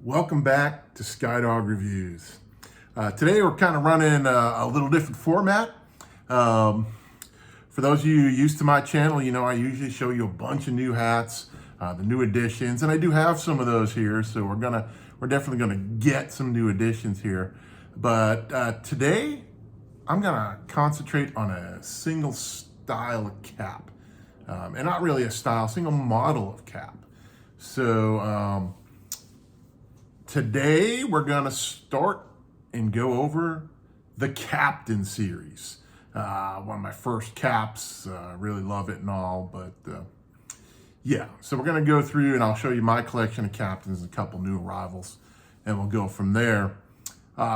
Welcome back to Skydog Reviews. Today we're kind of running a little different format. For those of you used to my channel, you know I usually show you a bunch of new hats, the new additions, and I do have some of those here. So we're definitely gonna get some new additions here. But today I'm gonna concentrate on a single style of cap, and not really a style, single model of cap. So today we're gonna start and go over the Captain series. One of my first caps, really love it and all, but yeah. So we're gonna go through and I'll show you my collection of Captains and a couple new arrivals, and we'll go from there.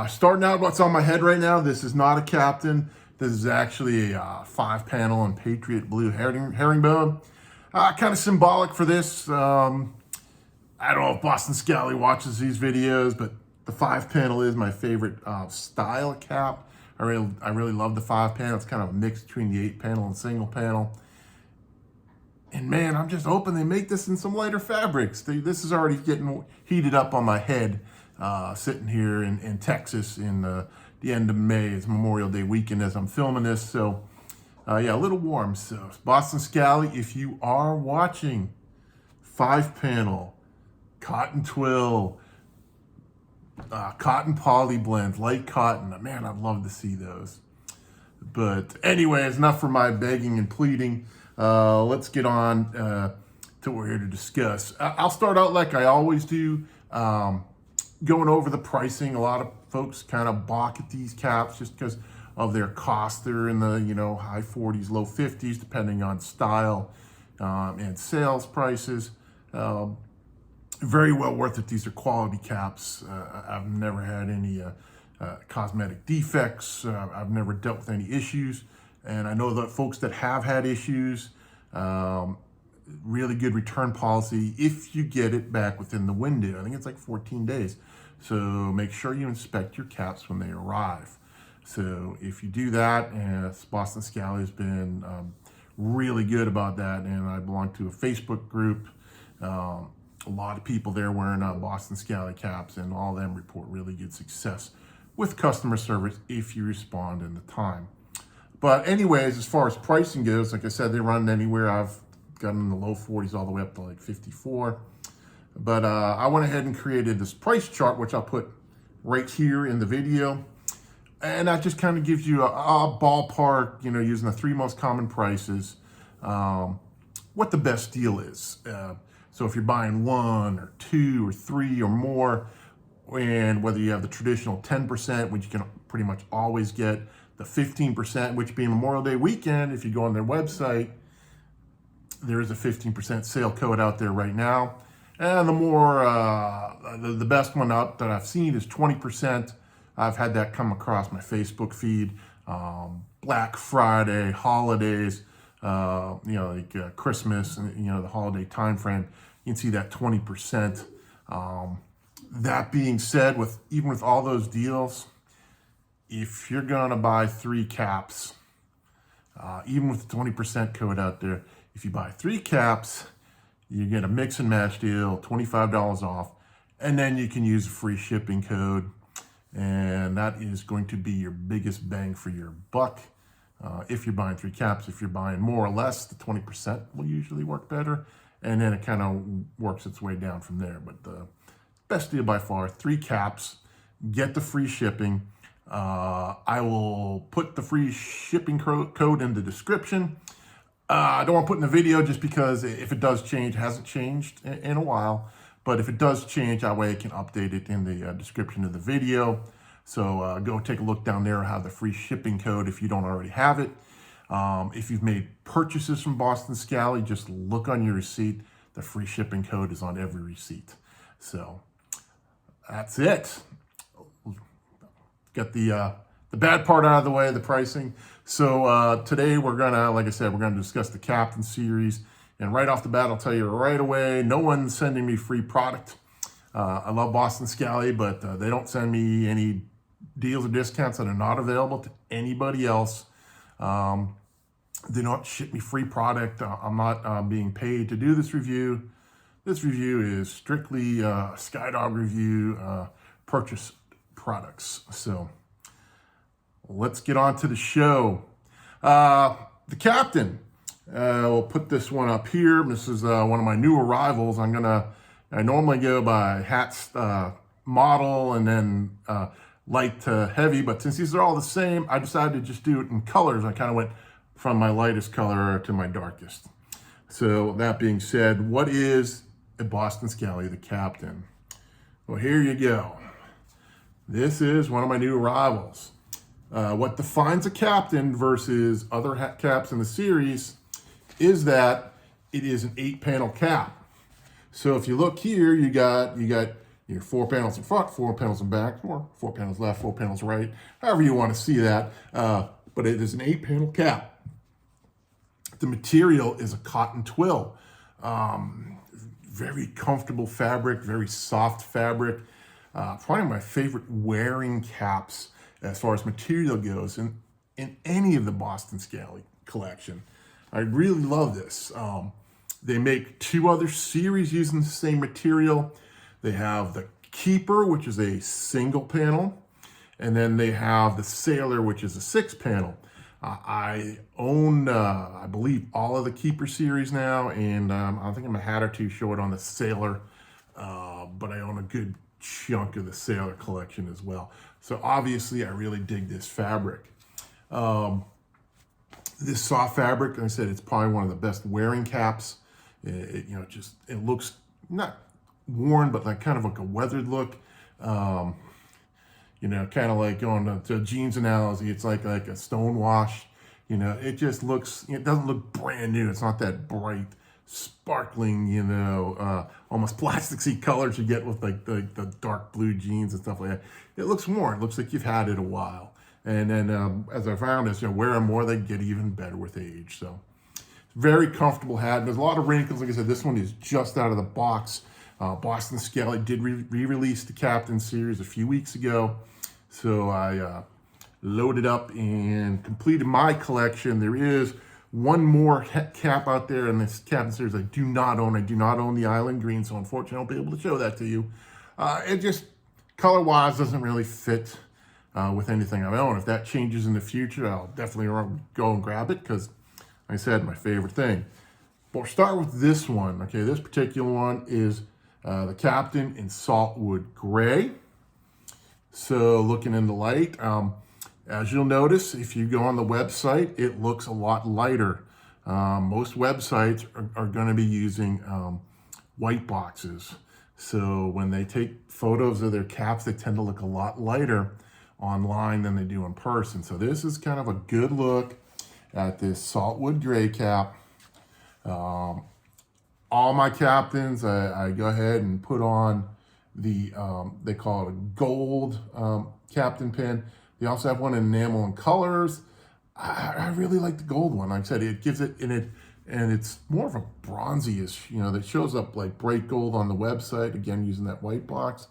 Starting out what's on my head right now, this is not a Captain. This is actually a 5-panel in Patriot Blue herringbone. Kind of symbolic for this. I don't know if Boston Scally watches these videos, but the 5-panel is my favorite style of cap. I really love the 5-panel. It's kind of a mix between the 8-panel and single panel. And man, I'm just hoping they make this in some lighter fabrics. This is already getting heated up on my head, sitting here in Texas in the end of May. It's Memorial Day weekend as I'm filming this. So yeah, a little warm. So Boston Scally, if you are watching, 5-panel, cotton twill, cotton poly blends, light cotton. Man, I'd love to see those. But anyways, enough for my begging and pleading. Let's get on to what we're here to discuss. I'll start out like I always do, going over the pricing. A lot of folks kind of balk at these caps just because of their cost. They're in the high 40s, low 50s, depending on style and sales prices. Very well worth it. These are quality caps. I've never had any cosmetic defects. I've never dealt with any issues. And I know that folks that have had issues, really good return policy if you get it back within the window. I think it's like 14 days. So make sure you inspect your caps when they arrive. So if you do that, and Boston Scally has been really good about that. And I belong to a Facebook group. A lot of people there wearing Boston Scally caps, and all of them report really good success with customer service if you respond in the time. But anyways, as far as pricing goes, like I said, they run anywhere. I've gotten in the low 40s all the way up to like 54. But I went ahead and created this price chart, which I'll put right here in the video. And that just kind of gives you a ballpark, using the 3 most common prices, what the best deal is. So if you're buying 1 or 2 or 3 or more, and whether you have the traditional 10%, which you can pretty much always get, the 15%, which being Memorial Day weekend, if you go on their website, there is a 15% sale code out there right now. And the best one up that I've seen is 20%. I've had that come across my Facebook feed. Black Friday, holidays, like Christmas, and the holiday time frame, you can see that 20%. That being said, even with all those deals, if you're gonna buy 3 caps, even with the 20% code out there, if you buy 3 caps, you get a mix and match deal, $25 off, and then you can use a free shipping code, and that is going to be your biggest bang for your buck. If you're buying 3 caps, if you're buying more or less, the 20% will usually work better. And then it kind of works its way down from there. But the best deal by far, 3 caps, get the free shipping. I will put the free shipping code in the description. I don't want to put in the video just because if it does change, it hasn't changed in a while. But if it does change, that way I can update it in the description of the video. So go take a look down there. I have the free shipping code if you don't already have it. If you've made purchases from Boston Scally, just look on your receipt. The free shipping code is on every receipt. So that's it. Get the bad part out of the way, the pricing. So today we're gonna, like I said, we're gonna discuss the Captain series. And right off the bat, I'll tell you right away, no one's sending me free product. I love Boston Scally, but they don't send me any deals or discounts that are not available to anybody else. They don't ship me free product. I'm not being paid to do this review. this review is strictly Skydog review, purchase products. So let's get on to the show. The Captain. We'll put this one up here. This is one of my new arrivals. I normally go by hats, model, and then light to heavy, but since these are all the same, I decided to just do it in colors. I kind of went from my lightest color to my darkest. So that being said, what is a Boston Scally, the Captain? Well, here you go. This is one of my new arrivals. What defines a Captain versus other caps in the series is that it is an 8-panel cap. So if you look here, you got your 4 panels in front, 4 panels in back, or 4 panels left, 4 panels right, however you want to see that. But it is an 8-panel cap. The material is a cotton twill. Very comfortable fabric, very soft fabric. Probably my favorite wearing caps as far as material goes in any of the Boston Scally collection. I really love this. They make 2 other series using the same material. They have the Keeper, which is a single panel, and then they have the Sailor, which is a 6-panel. I own, I believe, all of the Keeper series now, and I think I'm a hat or two short on the Sailor, but I own a good chunk of the Sailor collection as well. So obviously, I really dig this fabric. This soft fabric, like I said, it's probably one of the best wearing caps. It looks not worn, but like kind of like a weathered look. Kind of like going to jeans analogy, it's like a stone wash. It just looks, it doesn't look brand new. It's not that bright, sparkling, almost plasticky colors you get with like the dark blue jeans and stuff like that. It looks worn. It looks like you've had it a while. And then as I found, as you wear them more, they get even better with age. So very comfortable hat. There's a lot of wrinkles. Like I said, this one is just out of the box. Boston Scally did re-release the Captain series a few weeks ago. So I loaded up and completed my collection. There is one more cap out there in this Captain series I do not own. I do not own the Island Green, so unfortunately I won't be able to show that to you. It just, color-wise, doesn't really fit with anything I own. If that changes in the future, I'll definitely go and grab it because, like I said, my favorite thing. But we'll start with this one. Okay, this particular one is the Captain in Saltwood Grey. So looking in the light, as you'll notice, if you go on the website, it looks a lot lighter. Most websites are going to be using white boxes. So when they take photos of their caps, they tend to look a lot lighter online than they do in person. So this is kind of a good look at this Saltwood Grey cap. All my Captains, I go ahead and put on the, they call it a gold Captain pin. They also have one in enamel and colors. I really like the gold one. Like I said, it gives it, and it's more of a bronzy-ish, that shows up like bright gold on the website, again, using that white box.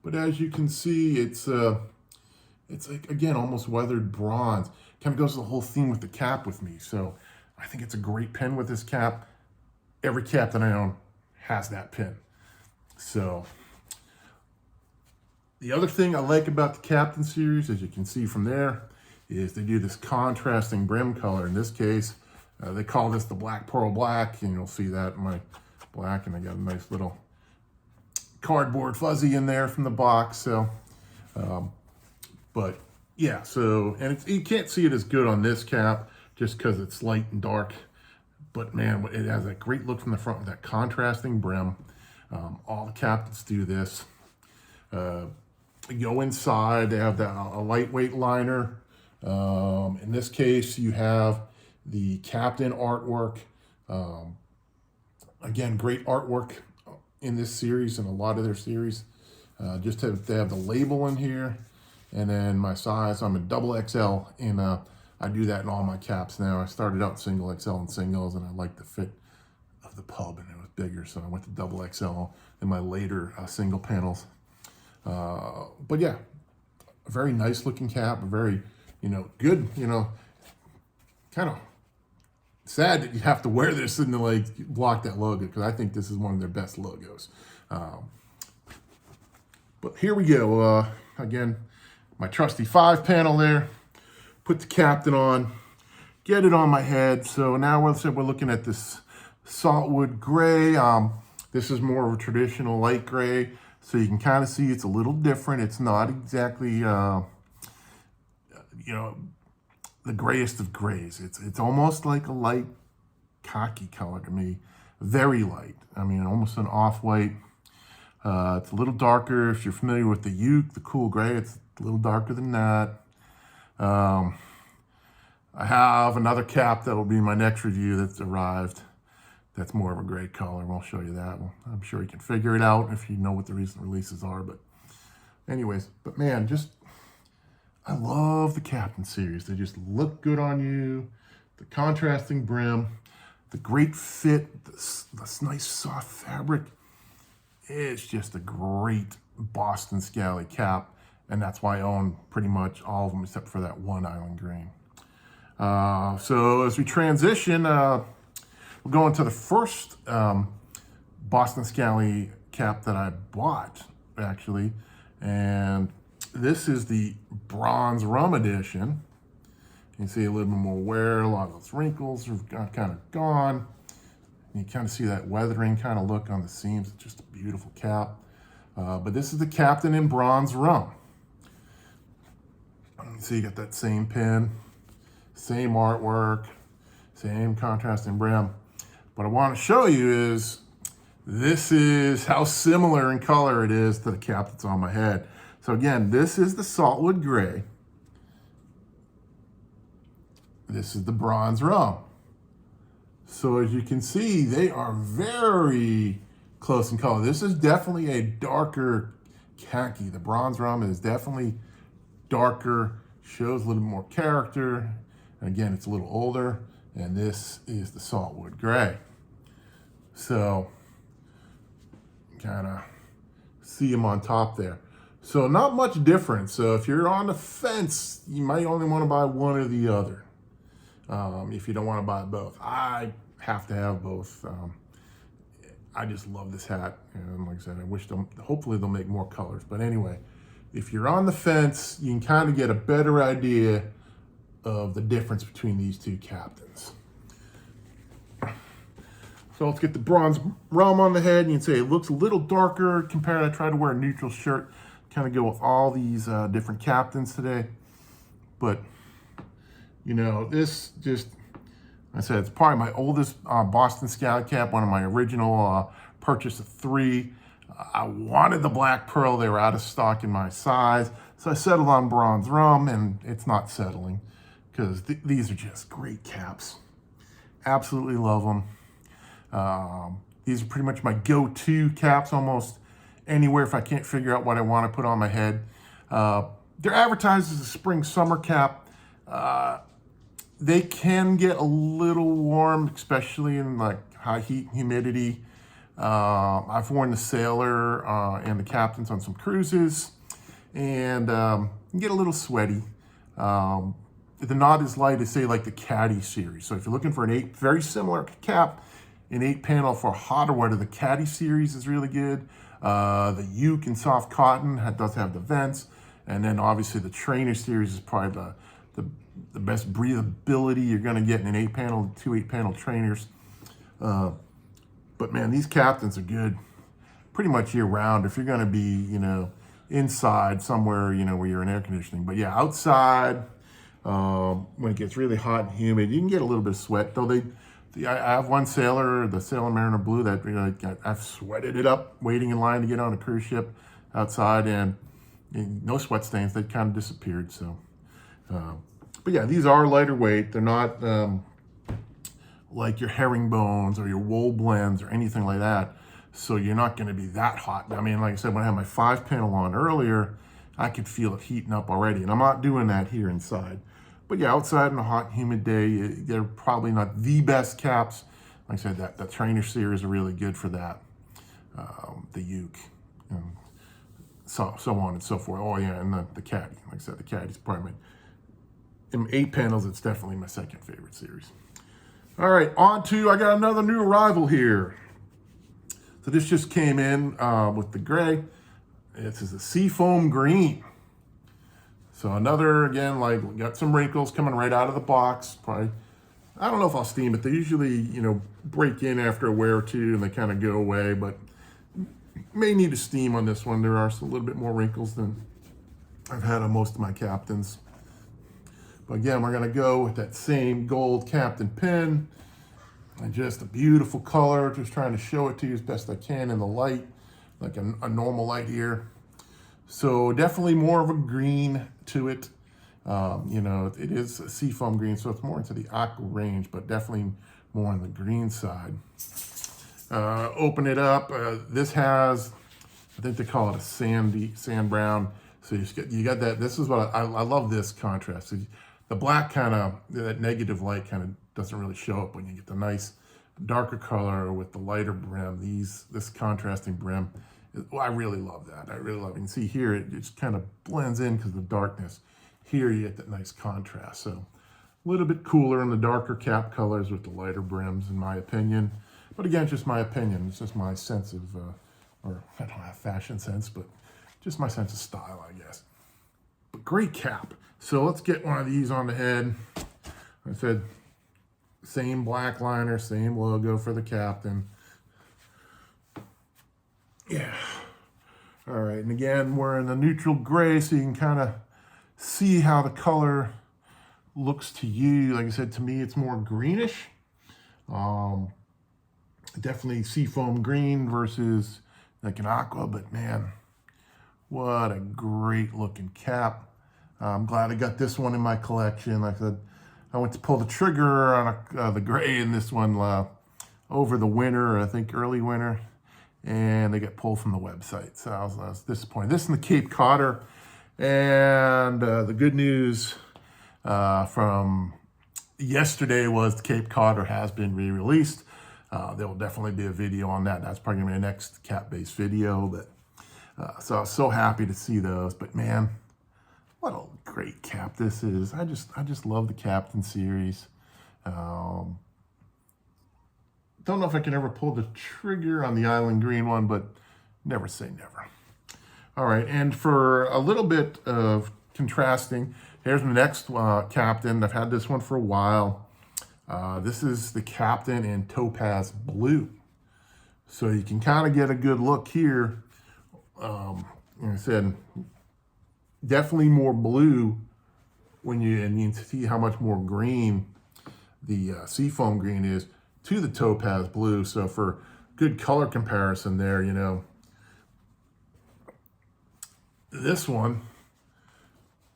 But as you can see, it's like, again, almost weathered bronze. Kind of goes to the whole theme with the cap with me. So I think it's a great pin with this cap. Every cap that I own has that pin. So the other thing I like about the Captain series, as you can see from there, is they do this contrasting brim color. In this case, they call this the Black Pearl Black, and you'll see that in my black, and I got a nice little cardboard fuzzy in there from the box. So, but yeah, so, and you can't see it as good on this cap just because it's light and dark. But man, it has that great look from the front with that contrasting brim. All the Captains do this. Go inside, they have a lightweight liner. In this case, you have the Captain artwork. Again, great artwork in this series and a lot of their series. They have the label in here. And then my size, I'm a double XL, and I do that in all my caps now. I started out single XL and singles, and I like the fit of the pub, and it was bigger, so I went to double XL in my later single panels. But yeah, a very nice looking cap, a very, good, kind of sad that you have to wear this and to like block that logo, because I think this is one of their best logos. But here we go. Again, my trusty 5 panel there. Put the captain on, get it on my head. So now we're looking at this Saltwood Gray. This is more of a traditional light gray. So you can kind of see it's a little different. It's not exactly, you know, the grayest of grays. It's almost like a light khaki color to me. Very light. I mean, almost an off-white. It's a little darker. If you're familiar with the Uke, the cool gray, it's a little darker than that. I have another cap that'll be my next review that's arrived. That's more of a gray color. We'll show you that. Well, I'm sure you can figure it out if you know what the recent releases are. But anyways, but man, I love the Captain series. They just look good on you. The contrasting brim, the great fit, this nice soft fabric. It's just a great Boston Scally cap. And that's why I own pretty much all of them except for that one island green. So as we transition, we'll go into the first Boston Scally cap that I bought, actually. And this is the Bronze Rum edition. You can see a little bit more wear, a lot of those wrinkles are kind of gone. You kind of see that weathering kind of look on the seams. It's just a beautiful cap. But this is the Captain in Bronze Rum. You see you got that same pin, same artwork, same contrasting brim. What I want to show you is, this is how similar in color it is to the cap that's on my head. So again, this is the Saltwood Gray. This is the Bronze Rum. So as you can see, they are very close in color. This is definitely a darker khaki. The Bronze Rum is definitely darker, shows a little more character. And again, it's a little older. And this is the Saltwood Gray. So, kind of see them on top there. So not much difference. So if you're on the fence, you might only want to buy one or the other. If you don't want to buy both. I have to have both. I just love this hat. And like I said, I wish hopefully they'll make more colors. But anyway, if you're on the fence, you can kind of get a better idea of the difference between these two captains. So let's get the Bronze Rum on the head. You can say it looks a little darker compared. I tried to wear a neutral shirt, kind of go with all these different captains today. But, you know, this just, I said, it's probably my oldest Boston Scally cap, one of my original purchase of 3. I wanted the black pearl. They were out of stock in my size. So I settled on Bronze Rum, and it's not settling because these are just great caps. Absolutely love them. These are pretty much my go-to caps almost anywhere if I can't figure out what I want to put on my head. They're advertised as a spring-summer cap. They can get a little warm, especially in like high heat and humidity. I've worn the Sailor and the Captains on some cruises, and can get a little sweaty. They're not as light as, say, like the Caddy series. So if you're looking for an very similar cap, an 8-panel for hotter weather, the Caddy series is really good. The Uke in soft cotton does have the vents. And then obviously the Trainer series is probably the best breathability you're gonna get in an 8-panel, 2 8-panel trainers. But man, these Captains are good pretty much year round if you're gonna be, you know, inside somewhere, you know, where you're in air conditioning. But yeah, outside, when it gets really hot and humid, you can get a little bit of sweat. Though I have one Sailor, the Sailor Mariner Blue, that I've sweated it up waiting in line to get on a cruise ship outside, and no sweat stains. They kind of disappeared. So, but yeah, these are lighter weight. They're not like your herringbones or your wool blends or anything like that. So you're not going to be that hot. I mean, like I said, when I had my 5-panel on earlier, I could feel it heating up already, and I'm not doing that here inside. But yeah, outside on a hot, humid day, they're probably not the best caps. Like I said, that Trainer series are really good for that. The Uke, and so on and so forth. Oh yeah, and the Caddy. Like I said, the Caddy's probably in 8 panels. It's definitely my second favorite series. All right, on to, I got another new arrival here. So this just came in with the gray. This is a Seafoam Green. So another, again, like got some wrinkles coming right out of the box. Probably, I don't know if I'll steam it. They usually, you know, break in after a wear or two and they kind of go away, but may need to steam on this one. There are a little bit more wrinkles than I've had on most of my Captains. But again, we're gonna go with that same gold Captain pin. And just a beautiful color, just trying to show it to you as best I can in the light, like a normal light here. So definitely more of a green to it. You know, it is a seafoam green, so it's more into the aqua range, but definitely more on the green side. Open it up. This has, I think they call it a sand brown. So you got that. This is what I love this contrast. The black kind of, that negative light kind of doesn't really show up when you get the nice darker color with the lighter brim. This contrasting brim, I really love that. I really love it. You can see here, it just kind of blends in because of the darkness. Here you get that nice contrast. So a little bit cooler in the darker cap colors with the lighter brims, in my opinion. But again, it's just my opinion. It's just my sense of, or I don't have fashion sense, but just my sense of style, I guess. But great cap. So let's get one of these on the head. I said, same black liner, same logo for the Captain. Yeah. All right, and again, we're in the neutral gray, so you can kind of see how the color looks to you. Like I said, to me, it's more greenish. Definitely seafoam green versus like an aqua, but man, what a great looking cap. I'm glad I got this one in my collection. Like I said, I went to pull the trigger on the gray in this one over the winter, I think early winter, and they got pulled from the website. So I was disappointed. This is the Cape Codder, and the good news from yesterday was the Cape Codder has been re-released. There will definitely be a video on that. That's probably gonna be my next cap-based video. But so I was so happy to see those. But man, what a great cap this is. I just love the Captain series. Don't know if I can ever pull the trigger on the Island Green one, but never say never. All right, and for a little bit of contrasting, here's the next Captain. I've had this one for a while. This is the Captain in Topaz Blue. So you can kind of get a good look here. Like I said, definitely more blue and you can see how much more green the Seafoam Green is to the Topaz Blue. So for good color comparison there, you know, this one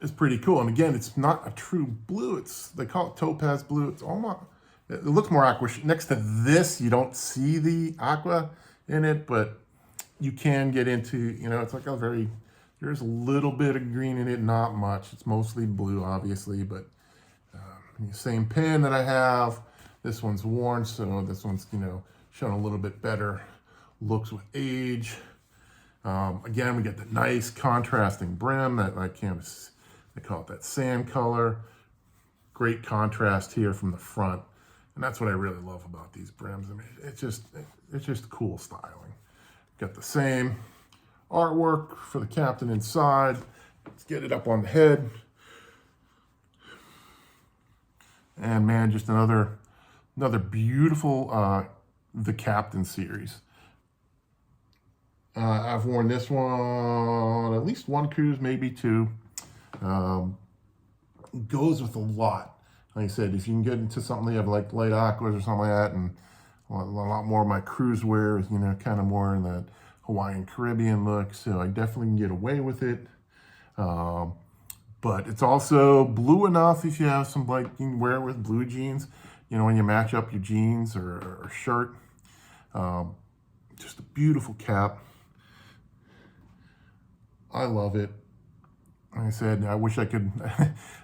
is pretty cool. And again, it's not a true blue. They call it Topaz Blue. It's almost, it looks more aqua. Next to this, you don't see the aqua in it, but you can get into, you know, it's like a very, there's a little bit of green in it, not much. It's mostly blue, obviously, but same pin that I have. This one's worn, so this one's, you know, showing a little bit better looks with age. Again, we get the nice contrasting brim that I can't, they call it that sand color. Great contrast here from the front. And that's what I really love about these brims. I mean, it's just cool styling. Got the same artwork for the Captain inside. Let's get it up on the head. And man, just another beautiful the Captain series. I've worn this one at least one cruise, maybe two. Goes with a lot. Like I said, if you can get into something you have like light aquas or something like that, and a lot more of my cruise wear is, you know, kind of more in that Hawaiian Caribbean look, so I definitely can get away with it. But it's also blue enough if you have some, like, you can wear it with blue jeans, you know, when you match up your jeans or shirt. Just a beautiful cap. I love it. Like I said, I wish I could,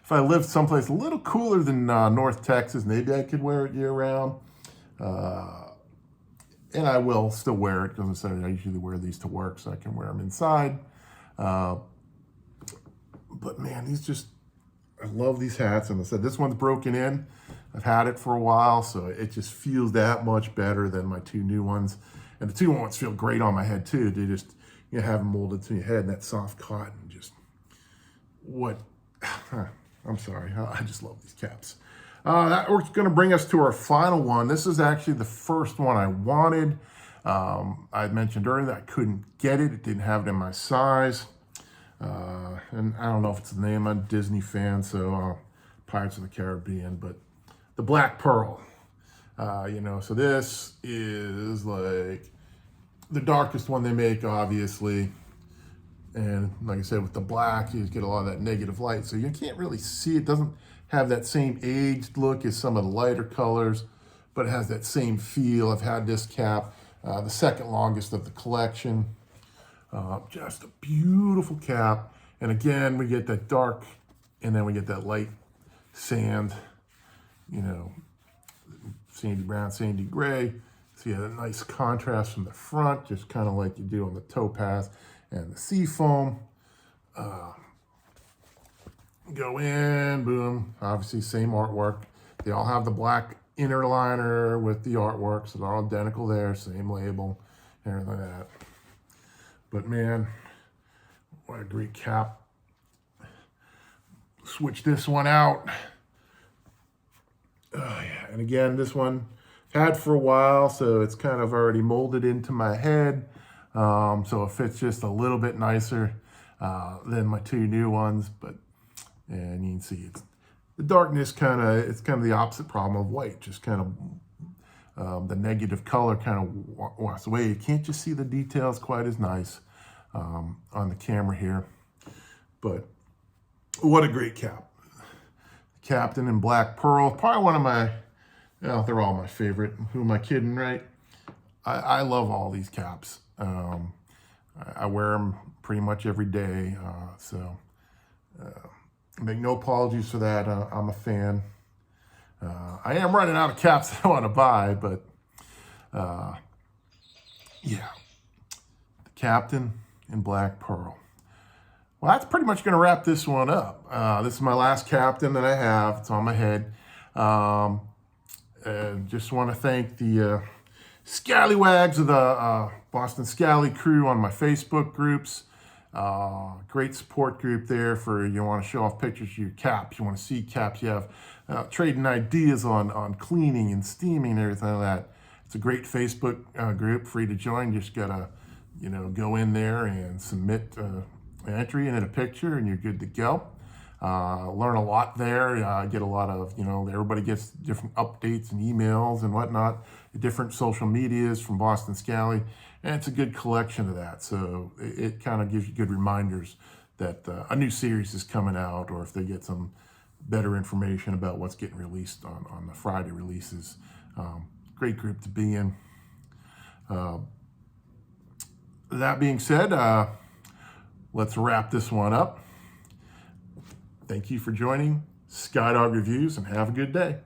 if I lived someplace a little cooler than North Texas, maybe I could wear it year round. And I will still wear it because I usually wear these to work so I can wear them inside. But man, I love these hats. And I said, this one's broken in. I've had it for a while, so it just feels that much better than my two new ones. And the two ones feel great on my head too. They just, you know, have them molded to your head, and that soft cotton, just what, I'm sorry, I just love these caps. We're gonna bring us to our final one. This is actually the first one I wanted. I mentioned earlier that I couldn't get it. It didn't have it in my size. And I don't know if it's the name. I'm a Disney fan, so Pirates of the Caribbean, but the Black Pearl. You know, so this is like the darkest one they make, obviously. And like I said, with the black, you get a lot of that negative light, so you can't really see. It doesn't have that same aged look as some of the lighter colors, but it has that same feel. I've had this cap, the second longest of the collection. Just a beautiful cap. And again, we get that dark, and then we get that light sand, you know, sandy brown, sandy gray. So you have a nice contrast from the front, just kind of like you do on the Topaz and the Seafoam. Go in, boom, obviously same artwork. They all have the black inner liner with the artwork, so they're all identical there, same label, everything like that. But man, what a great cap. Switch this one out. Oh yeah, and again, this one had for a while, so it's kind of already molded into my head. So it fits just a little bit nicer than my two new ones, but and you can see it's the darkness it's kind of the opposite problem of white, just kind of the negative color kind of washes away. You can't just see the details quite as nice on the camera here, but what a great cap. Captain in Black Pearl, probably one of my, well, they're all my favorite. Who am I kidding, right? I love all these caps. I wear them pretty much every day, so make no apologies for that. I'm a fan. I am running out of caps that I want to buy, but yeah, the Captain in Black Pearl. Well, that's pretty much going to wrap this one up. This is my last Captain that I have. It's on my head. Just want to thank the scallywags of the Boston Scally crew on my Facebook groups. Great support group there for you want to show off pictures of your caps. You want to see caps. You have trading ideas on cleaning and steaming and everything like that. It's a great Facebook group, free to join. You just gotta, you know, go in there and submit an entry and then a picture, and you're good to go. Learn a lot there. Get a lot of, you know, everybody gets different updates and emails and whatnot, different social medias from Boston Scally, and it's a good collection of that. So it kind of gives you good reminders that a new series is coming out, or if they get some better information about what's getting released on the Friday releases. Great group to be in. That being said, let's wrap this one up. Thank you for joining Skydog Reviews, and have a good day.